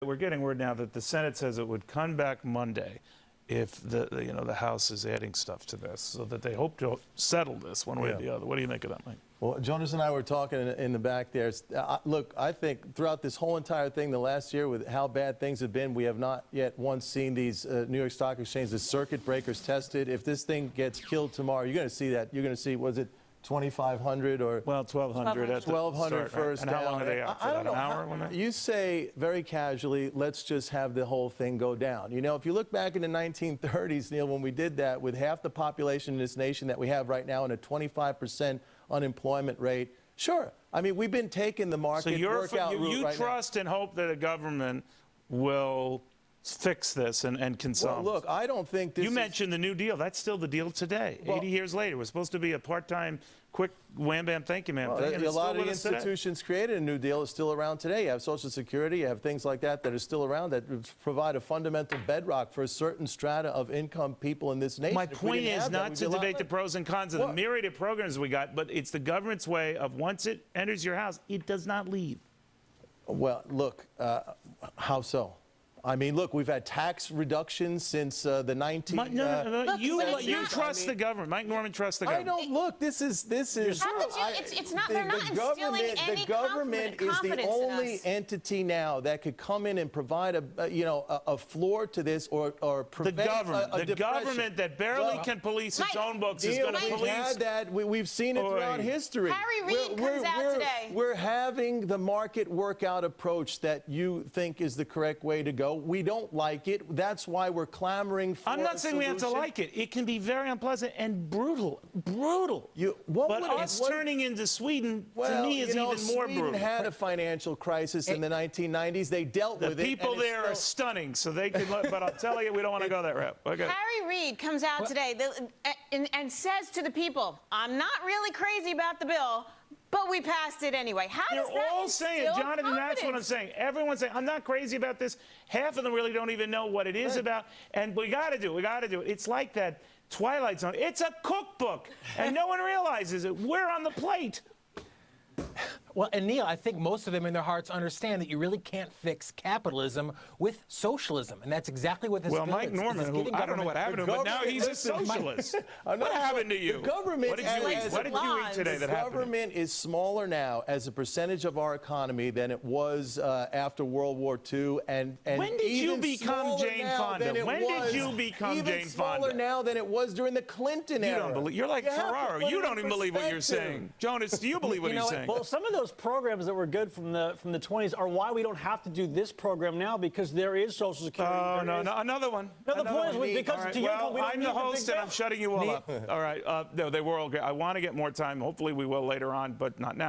We're getting word now that the Senate says it would come back Monday if the House is adding stuff to this, so that they hope to settle this one way or the other. What do you make of that, Mike? Well, Jonas and I were talking in the back there. Look, I think throughout this whole entire thing, the last year, with how bad things have been, we have not yet once seen these New York Stock Exchange, the circuit breakers tested. If this thing gets killed tomorrow, you're going to see that. You're going to see, was it 2,500 or? Well, 1,200 at the 1,200 start, first. right? And how long are they out for? I don't know. An hour? You say very casually, let's just have the whole thing go down. You know, if you look back in the 1930s, Neil, when we did that with half the population in this nation that we have right now and a 25% unemployment rate, sure. I mean, we've been taking the market workout route you right trust and hope that a government will fix this and can solve Well, look, I don't think this You mentioned the New Deal. That's still the deal today. Well, 80 years later. It was supposed to be a part-time, quick, wham-bam, thank you, ma'am. Well, a lot of the institutions created a New Deal is still around today. You have Social Security, you have things like that that are still around that provide a fundamental bedrock for a certain strata of income people in this nation. My point is not to debate the pros and cons of the myriad of programs we got, but it's the government's way of once it enters your house, it does not leave. Well, look, how so? I mean, look, we've had tax reductions since the 19... No. You trust the government. Mike Norman trusts the government. I don't. Look, this is... It's not, they're not instilling any The government is the only entity now that could come in and provide a floor to this or prevent the government that barely can police its own books is going to police... We've had that. We've seen it throughout history. Harry Reid comes out today. We're having the market workout approach that you think is the correct way to go. We don't like it. That's why we're clamoring for I'm not saying we have to like it. It can be very unpleasant and brutal. Brutal. But us turning into Sweden, to me, is even more brutal. Sweden had a financial crisis in the 1990s. They dealt with it. The people there are stunning, so they can... But I'll tell you, we don't want to go that route. Okay. Harry Reid comes out today and says to the people, I'm not really crazy about the bill, but we passed it anyway. How does that They're all saying it, Jonathan, that's what I'm saying. Everyone's saying, I'm not crazy about this. Half of them really don't even know what it is about. And we got to do it. It's like that Twilight Zone. It's a cookbook, and no one realizes it. We're on the plate. Well, and Neil, I think most of them in their hearts understand that you really can't fix capitalism with socialism, and that's exactly what this bill is. Well, Mike Norman, who, I don't know what happened to him, but now he's a socialist. What happened to you? The government, what did you eat today that happened? The government is smaller now as a percentage of our economy than it was after World War II, and when did you become Jane Fonda? When did you become Jane Fonda? Even smaller now than it was during the Clinton era. You don't believe? You're like Ferraro. You don't even believe what you're saying. Jonas, do you believe what he's saying? Well, some of those programs that were good from the 20s are why we don't have to do this program now, because there is Social Security. Oh, no, another one. No, the point is, because to your point, we don't I'm the host, and I'm shutting you all up. All right. No, they were all great. I want to get more time. Hopefully we will later on, but not now.